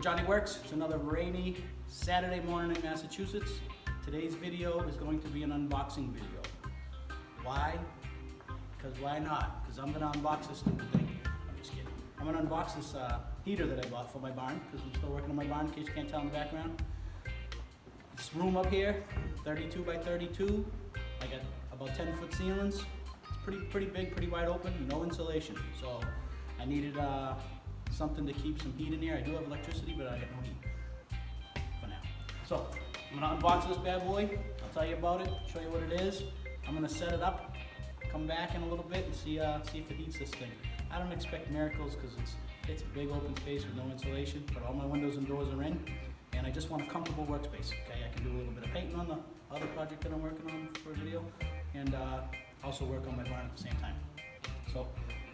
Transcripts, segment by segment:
Johnny Works. It's another rainy Saturday morning in Massachusetts. Today's video is going to be an unboxing video. Why? Because why not? Because I'm going to unbox this stupid thing. I'm just kidding. I'm going to unbox this heater that I bought for my barn, because I'm still working on my barn, in case you can't tell in the background. This room up here, 32 by 32. I got about 10-foot ceilings. It's pretty big, pretty wide open, no insulation. So I needed something to keep some heat in here. I do have electricity, but I got no heat for now. So I'm gonna unbox this bad boy. I'll tell you about it, show you what it is. I'm gonna set it up, come back in a little bit and see if it heats this thing. I don't expect miracles because it's a big open space with no insulation, but all my windows and doors are in, and I just want a comfortable workspace. Okay, I can do a little bit of painting on the other project that I'm working on for a video, and also work on my barn at the same time. So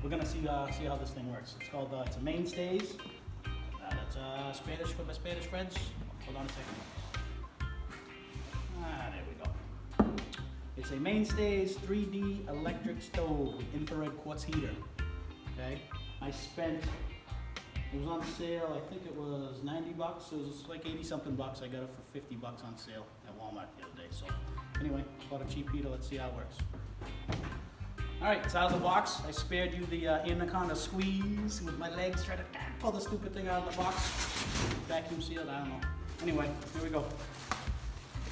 we're gonna see how this thing works. It's called it's a Mainstays. That's Spanish for my Spanish friends. Hold on a second. There we go. It's a Mainstays 3D electric stove with infrared quartz heater. Okay, it was on sale. I think it was 90 bucks. It was like 80 something bucks. I got it for 50 bucks on sale at Walmart the other day. So anyway, bought a cheap heater. Let's see how it works. All right, it's out of the box. I spared you the anaconda squeeze with my legs trying to pull the stupid thing out of the box. Vacuum sealed, I don't know. Anyway, here we go.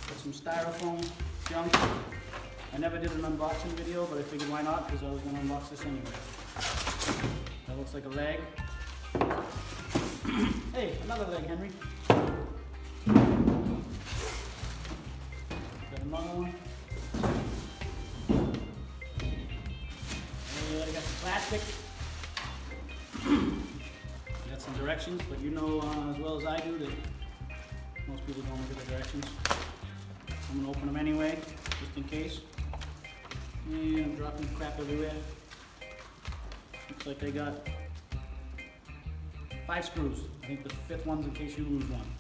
Got some styrofoam junk. I never did an unboxing video, but I figured why not, because I was going to unbox this anyway. That looks like a leg. Hey, another leg, Henry. Got another one. I got some plastic. I got some directions, but you know as well as I do that most people don't look at the directions. I'm gonna open them anyway, just in case. And I'm dropping crap everywhere. Looks like they got 5 screws. I think the 5th one's in case you lose one.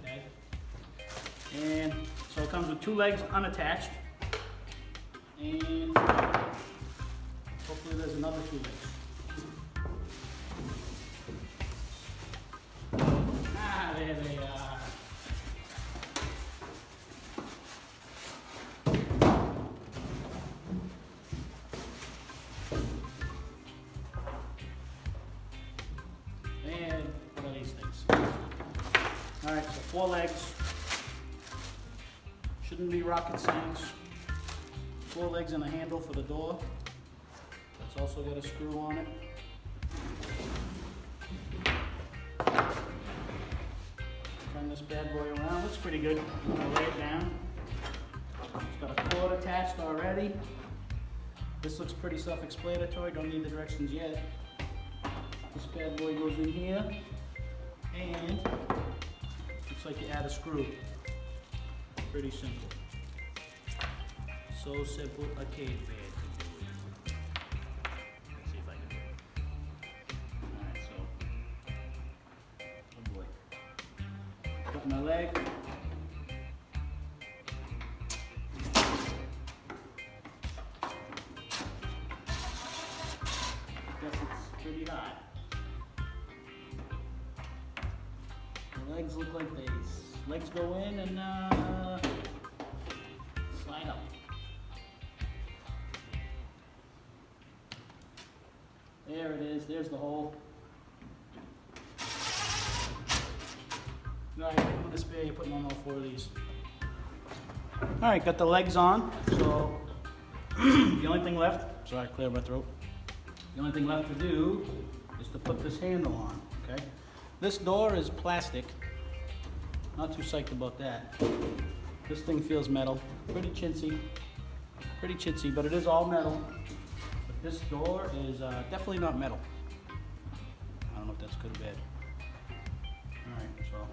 Okay. And so it comes with 2 legs unattached. And hopefully there's another 2 legs. There they are. And what are these things? All right, so 4 legs. Shouldn't be rocket science. 4 legs and a handle for the door. It's also got a screw on it. Turn this bad boy around. Looks pretty good. I'm gonna lay it down. It's got a cord attached already. This looks pretty self-explanatory. Don't need the directions yet. This bad boy goes in here, and looks like you add a screw. Pretty simple. So simple, a caveman. Got my leg. Guess it's pretty hot. The legs look like legs go in and slide up. There it is. There's the hole. Alright, I'm gonna spare you putting on all 4 of these. Alright, got the legs on, so the only thing left, sorry, clear my throat. The only thing left to do is to put this handle on, okay? This door is plastic. Not too psyched about that. This thing feels metal, pretty chintzy, but it is all metal. But this door is definitely not metal. I don't know if that's good or bad. Alright, so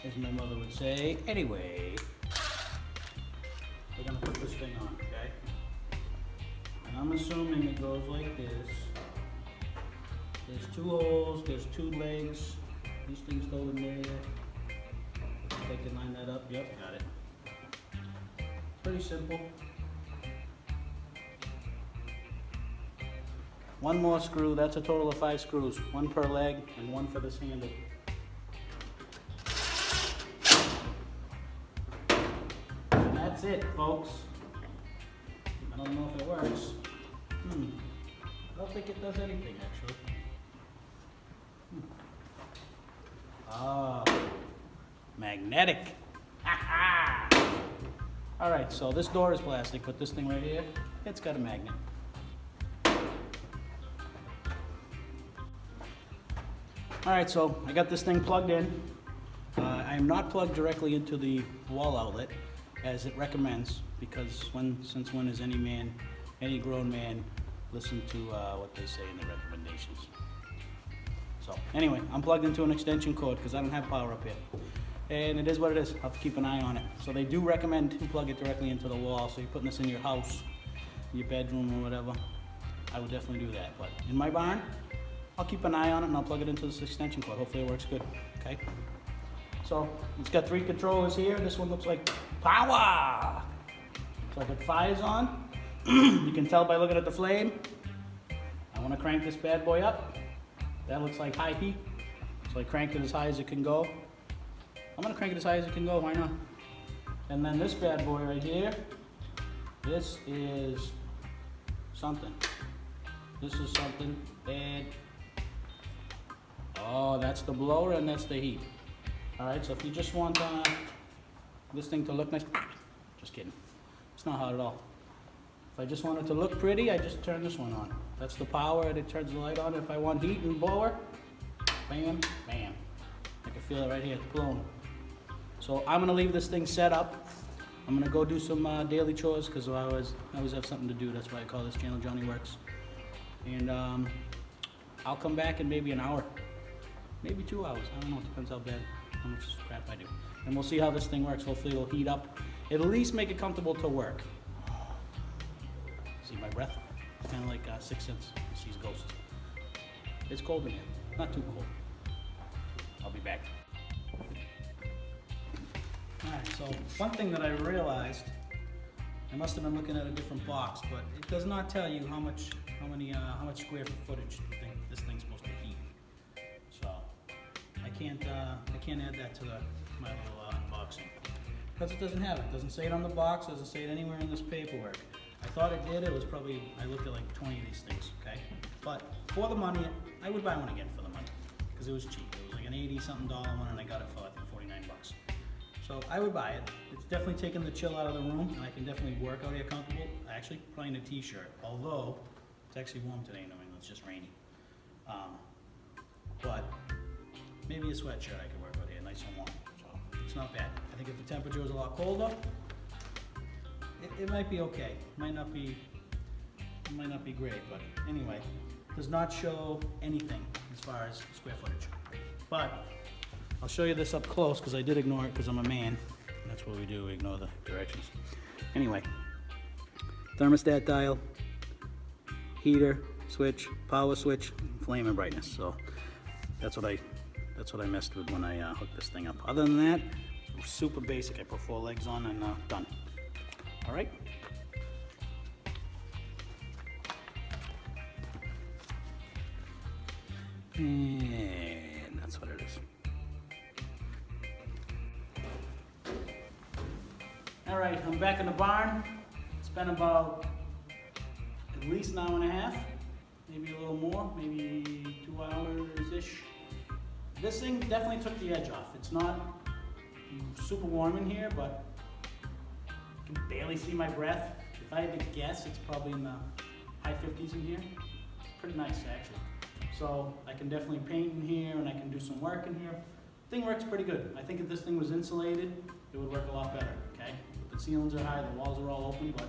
as my mother would say, anyway, we're gonna put this thing on, okay? And I'm assuming it goes like this. There's 2 holes, there's 2 legs. These things go in there. I can line that up. Yep, got it. Pretty simple. One more screw, that's a total of 5 screws. 1 per leg and 1 for this handle. And that's it, folks. I don't know if it works. I don't think it does anything, actually. Ah, magnetic. All right, so this door is plastic, but this thing right here, it's got a magnet. All right, so I got this thing plugged in. I am not plugged directly into the wall outlet as it recommends, because since when is any grown man listen to what they say in the recommendations? So anyway, I'm plugged into an extension cord because I don't have power up here. And it is what it is. I'll have to keep an eye on it. So they do recommend to plug it directly into the wall. So you're putting this in your house, your bedroom or whatever, I would definitely do that. But in my barn, I'll keep an eye on it and I'll plug it into this extension cord. Hopefully it works good, okay? So it's got 3 controllers here. This one looks like power. Looks like it fires on. You can tell by looking at the flame. I want to crank this bad boy up. That looks like high heat. So I cranked it as high as it can go. I'm gonna crank it as high as it can go, why not? And then this bad boy right here, this is something. This is something, and oh, that's the blower and that's the heat. All right, so if you just want this thing to look nice, just kidding. It's not hot at all. If I just want it to look pretty, I just turn this one on. That's the power, and it turns the light on. If I want heat and blower, bam, bam. I can feel it right here, it's blowing. So I'm gonna leave this thing set up. I'm gonna go do some daily chores because I always have something to do. That's why I call this channel Johnny Works. And I'll come back in maybe an hour, maybe 2 hours. I don't know, it depends how much crap I do. And we'll see how this thing works. Hopefully it'll heat up. It'll at least make it comfortable to work. See my breath? It's kind of like Sixth Sense. It sees ghosts. It's cold in here, not too cold. I'll be back. Alright, so one thing that I realized, I must have been looking at a different box, but it does not tell you how much square footage you think this thing's supposed to heat. So I can't add that to my little unboxing because it doesn't have it. It doesn't say it on the box. Doesn't say it anywhere in this paperwork. I thought it did. It was probably, I looked at like 20 of these things. Okay, but for the money, I would buy one again for the money because it was cheap. It was like an $80-something one, and I got it for I think 49 bucks. So I would buy it. It's definitely taking the chill out of the room, and I can definitely work out here comfortable. Actually, probably in a t-shirt, although it's actually warm today in New England. It's just rainy. But maybe a sweatshirt I could work out here, nice and warm. So it's not bad. I think if the temperature was a lot colder, it might be okay. It might not be great, but anyway, does not show anything as far as square footage. But I'll show you this up close because I did ignore it because I'm a man. That's what we do, we ignore the directions. Anyway, thermostat dial, heater, switch, power switch, flame and brightness. So that's what I messed with when I hooked this thing up. Other than that, it's super basic. I put 4 legs on and done. All right. And that's what it is. All right, I'm back in the barn. It's been about at least an hour and a half, maybe a little more, maybe 2 hours-ish. This thing definitely took the edge off. It's not super warm in here, but you can barely see my breath. If I had to guess, it's probably in the high 50s in here. It's pretty nice, actually. So I can definitely paint in here, and I can do some work in here. The thing works pretty good. I think if this thing was insulated, it would work a lot better, okay? But the ceilings are high, the walls are all open, but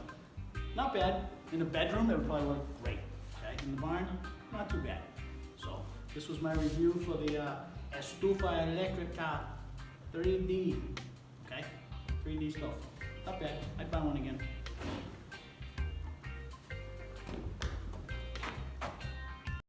not bad. In a bedroom, it would probably work great, okay? In the barn, not too bad. So this was my review for the Estufa Electrica 3D, okay? 3D stove. Not bad. I'd buy one again.